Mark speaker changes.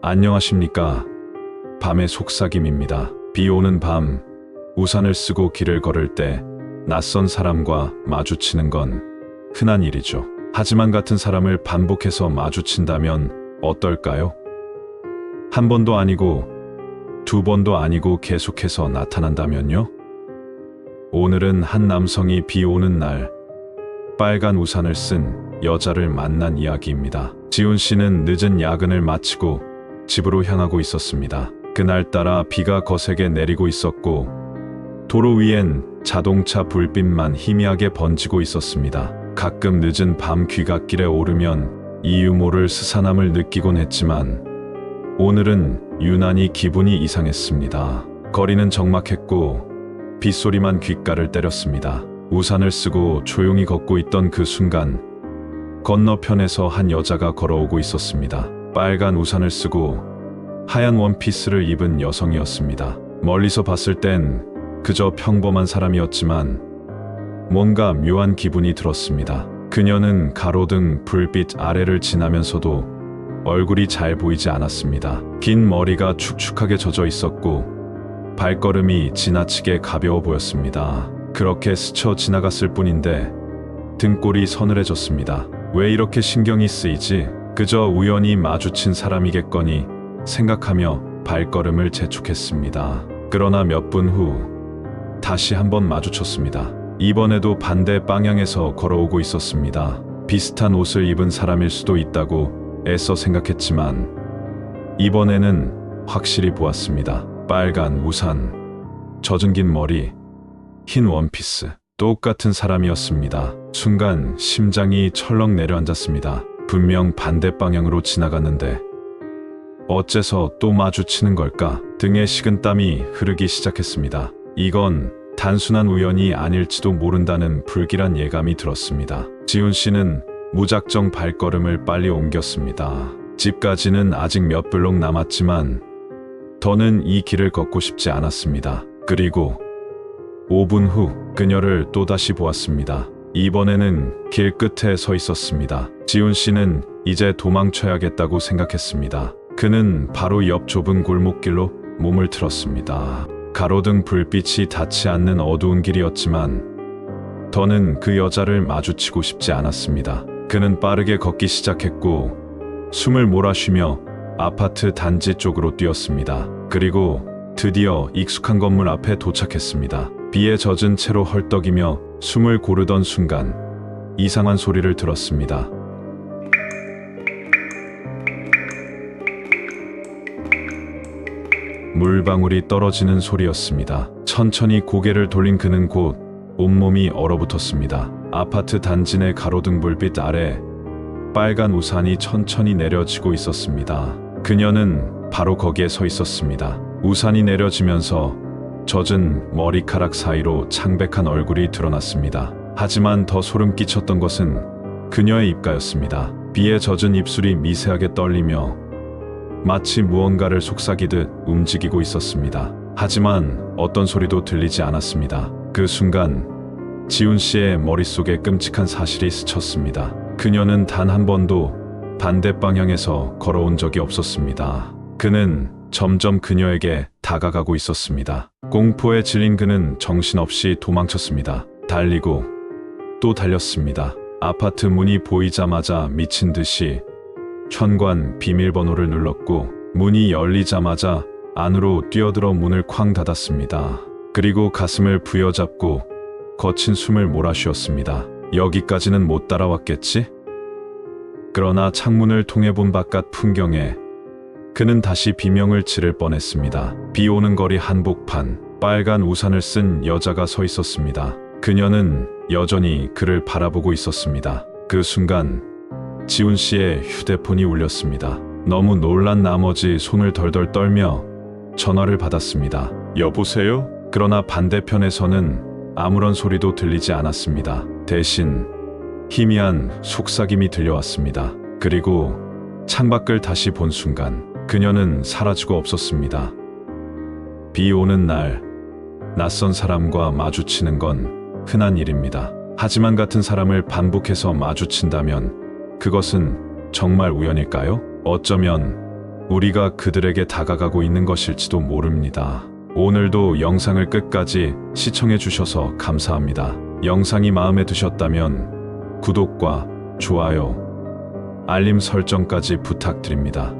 Speaker 1: 안녕하십니까. 밤의 속삭임입니다. 비 오는 밤, 우산을 쓰고 길을 걸을 때 낯선 사람과 마주치는 건 흔한 일이죠. 하지만 같은 사람을 반복해서 마주친다면 어떨까요? 한 번도 아니고 두 번도 아니고 계속해서 나타난다면요? 오늘은 한 남성이 비 오는 날 빨간 우산을 쓴 여자를 만난 이야기입니다. 지훈 씨는 늦은 야근을 마치고 집으로 향하고 있었습니다. 그날따라 비가 거세게 내리고 있었고 도로 위엔 자동차 불빛만 희미하게 번지고 있었습니다. 가끔 늦은 밤 귀갓길에 오르면 이유 모를 스산함을 느끼곤 했지만 오늘은 유난히 기분이 이상했습니다. 거리는 적막했고 빗소리만 귓가를 때렸습니다. 우산을 쓰고 조용히 걷고 있던 그 순간 건너편에서 한 여자가 걸어오고 있었습니다. 빨간 우산을 쓰고 하얀 원피스를 입은 여성이었습니다. 멀리서 봤을 땐 그저 평범한 사람이었지만 뭔가 묘한 기분이 들었습니다. 그녀는 가로등 불빛 아래를 지나면서도 얼굴이 잘 보이지 않았습니다. 긴 머리가 축축하게 젖어 있었고 발걸음이 지나치게 가벼워 보였습니다. 그렇게 스쳐 지나갔을 뿐인데 등골이 서늘해졌습니다. 왜 이렇게 신경이 쓰이지? 그저 우연히 마주친 사람이겠거니 생각하며 발걸음을 재촉했습니다. 그러나 몇 분 후 다시 한번 마주쳤습니다. 이번에도 반대 방향에서 걸어오고 있었습니다. 비슷한 옷을 입은 사람일 수도 있다고 애써 생각했지만 이번에는 확실히 보았습니다. 빨간 우산, 젖은 긴 머리, 흰 원피스, 똑같은 사람이었습니다. 순간 심장이 철렁 내려앉았습니다. 분명 반대 방향으로 지나갔는데 어째서 또 마주치는 걸까? 등에 식은땀이 흐르기 시작했습니다. 이건 단순한 우연이 아닐지도 모른다는 불길한 예감이 들었습니다. 지훈 씨는 무작정 발걸음을 빨리 옮겼습니다. 집까지는 아직 몇 블록 남았지만 더는 이 길을 걷고 싶지 않았습니다. 그리고 5분 후 그녀를 또다시 보았습니다. 이번에는 길 끝에 서 있었습니다. 지훈 씨는 이제 도망쳐야겠다고 생각했습니다. 그는 바로 옆 좁은 골목길로 몸을 틀었습니다. 가로등 불빛이 닿지 않는 어두운 길이었지만 더는 그 여자를 마주치고 싶지 않았습니다. 그는 빠르게 걷기 시작했고 숨을 몰아쉬며 아파트 단지 쪽으로 뛰었습니다. 그리고 드디어 익숙한 건물 앞에 도착했습니다. 비에 젖은 채로 헐떡이며 숨을 고르던 순간 이상한 소리를 들었습니다. 물방울이 떨어지는 소리였습니다. 천천히 고개를 돌린 그는 곧 온몸이 얼어붙었습니다. 아파트 단지 내 가로등 불빛 아래 빨간 우산이 천천히 내려지고 있었습니다. 그녀는 바로 거기에 서 있었습니다. 우산이 내려지면서 젖은 머리카락 사이로 창백한 얼굴이 드러났습니다. 하지만 더 소름 끼쳤던 것은 그녀의 입가였습니다. 비에 젖은 입술이 미세하게 떨리며 마치 무언가를 속삭이듯 움직이고 있었습니다. 하지만 어떤 소리도 들리지 않았습니다. 그 순간 지훈 씨의 머릿속에 끔찍한 사실이 스쳤습니다. 그녀는 단 한 번도 반대 방향에서 걸어온 적이 없었습니다. 그는 점점 그녀에게 다가가고 있었습니다. 공포에 질린 그는 정신없이 도망쳤습니다. 달리고 또 달렸습니다. 아파트 문이 보이자마자 미친 듯이 현관 비밀번호를 눌렀고 문이 열리자마자 안으로 뛰어들어 문을 쾅 닫았습니다. 그리고 가슴을 부여잡고 거친 숨을 몰아쉬었습니다. 여기까지는 못 따라왔겠지? 그러나 창문을 통해 본 바깥 풍경에 그는 다시 비명을 지를 뻔했습니다. 비 오는 거리 한복판, 빨간 우산을 쓴 여자가 서 있었습니다. 그녀는 여전히 그를 바라보고 있었습니다. 그 순간 지훈 씨의 휴대폰이 울렸습니다. 너무 놀란 나머지 손을 덜덜 떨며 전화를 받았습니다. 여보세요? 그러나 반대편에서는 아무런 소리도 들리지 않았습니다. 대신 희미한 속삭임이 들려왔습니다. 그리고 창밖을 다시 본 순간 그녀는 사라지고 없었습니다. 비 오는 날 낯선 사람과 마주치는 건 흔한 일입니다. 하지만 같은 사람을 반복해서 마주친다면 그것은 정말 우연일까요? 어쩌면 우리가 그들에게 다가가고 있는 것일지도 모릅니다. 오늘도 영상을 끝까지 시청해 주셔서 감사합니다. 영상이 마음에 드셨다면 구독과 좋아요, 알림 설정까지 부탁드립니다.